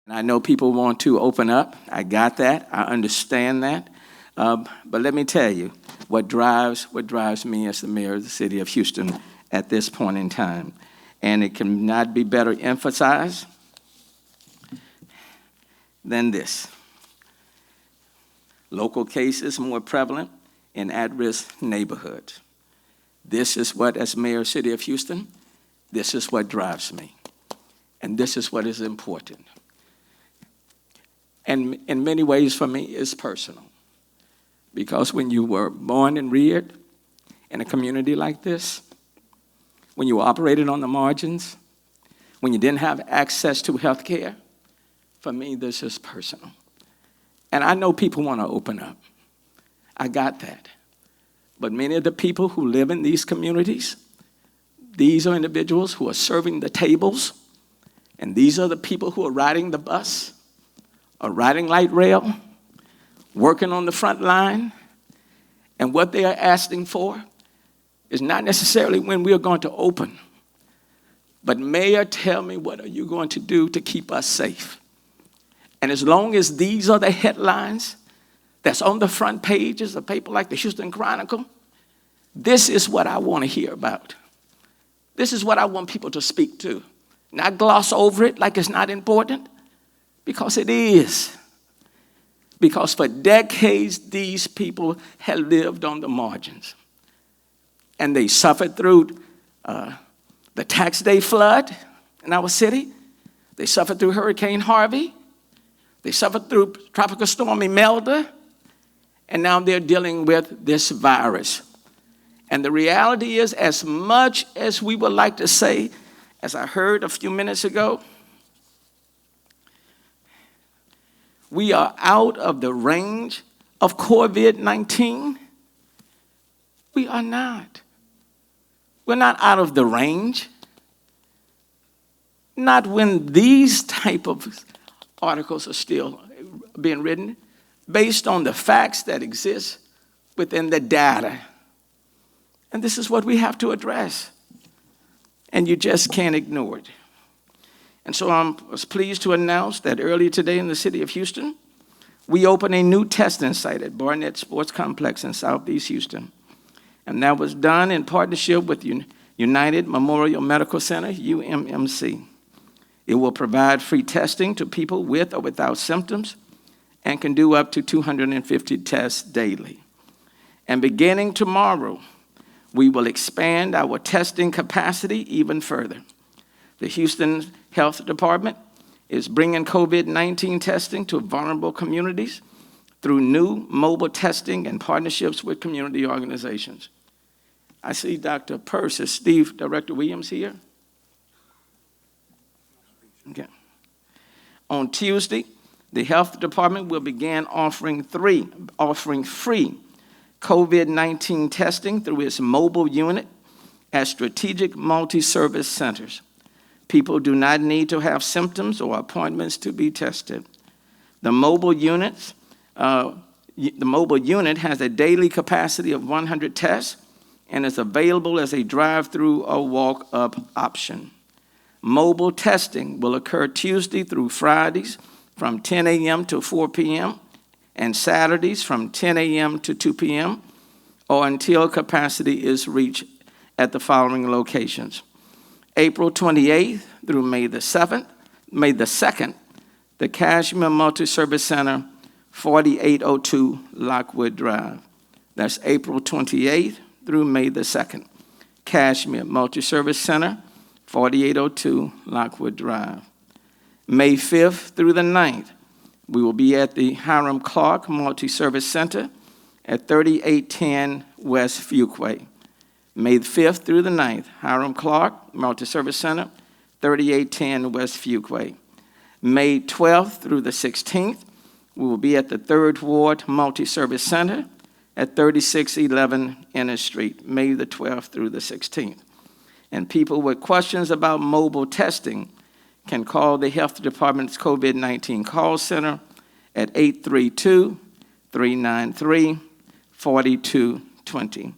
I know people want to open up. I got that. I understand that. But let me tell you what drives me as the mayor of the city of Houston at this point in time. And it cannot be better emphasized than this. Local cases more prevalent in at-risk neighborhoods. This is what, as mayor of the city of Houston, this is what drives me. And this is what is important. And in many ways for me, it's personal. Because when you were born and reared in a community like this, when you operated on the margins, when you didn't have access to health care, for me, this is personal. And I know people want to open up. I got that. But many of the people who live in these communities, these are individuals who are serving the tables, and these are the people who are riding the bus, or riding light rail, working on the front line, and what they are asking for is not necessarily when we are going to open, but Mayor, tell me, what are you going to do to keep us safe? And as long as these are the headlines that's on the front pages of paper like the Houston Chronicle, this is what I want to hear about. This is what I want people to speak to. Not gloss over it like it's not important, because it is. Because for decades, these people have lived on the margins. And they suffered through the tax day flood in our city. They suffered through Hurricane Harvey. They suffered through Tropical Storm Imelda. And now they're dealing with this virus. And the reality is, as much as we would like to say, as I heard a few minutes ago, we are out of the range of COVID-19. We are not. We're not out of the range. Not when these type of articles are still being written based on the facts that exist within the data. And this is what we have to address. And you just can't ignore it. And so I was pleased to announce that earlier today in the city of Houston, we opened a new testing site at Barnett Sports Complex in Southeast Houston. And that was done in partnership with United Memorial Medical Center, UMMC. It will provide free testing to people with or without symptoms and can do up to 250 tests daily. And beginning tomorrow, we will expand our testing capacity even further. The Houston Health Department is bringing COVID-19 testing to vulnerable communities through new mobile testing and partnerships with community organizations. I see Dr. Purse. Is Director Williams here? Okay. On Tuesday, the Health Department will begin offering free COVID-19 testing through its mobile unit at strategic multi-service centers. People do not need to have symptoms or appointments to be tested. The mobile unit has a daily capacity of 100 tests and is available as a drive-thru or walk-up option. Mobile testing will occur Tuesday through Fridays from 10 a.m. to 4 p.m. and Saturdays from 10 a.m. to 2 p.m. or until capacity is reached at the following locations. April 28th through May the 2nd, the Kashmere Multi-Service Center, 4802 Lockwood Drive. That's April 28th through May the 2nd. Kashmere Multi-Service Center, 4802 Lockwood Drive. May 5th through the 9th, we will be at the Hiram Clarke Multi-Service Center at 3810 West Fuqua. May 5th through the 9th, Hiram Clarke Multi-Service Center, 3810 West Fuqua. May 12th through the 16th, we will be at the 3rd Ward Multi-Service Center at 3611 Ennis Street, May the 12th through the 16th. And people with questions about mobile testing can call the Health Department's COVID-19 call center at 832-393-4220.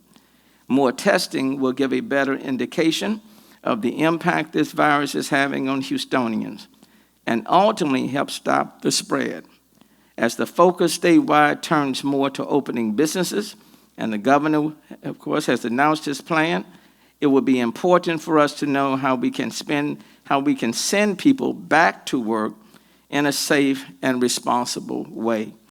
More testing will give a better indication of the impact this virus is having on Houstonians. and ultimately help stop the spread. As the focus statewide turns more to opening businesses, and the governor, of course, has announced his plan, it will be important for us to know how we can send people back to work in a safe and responsible way.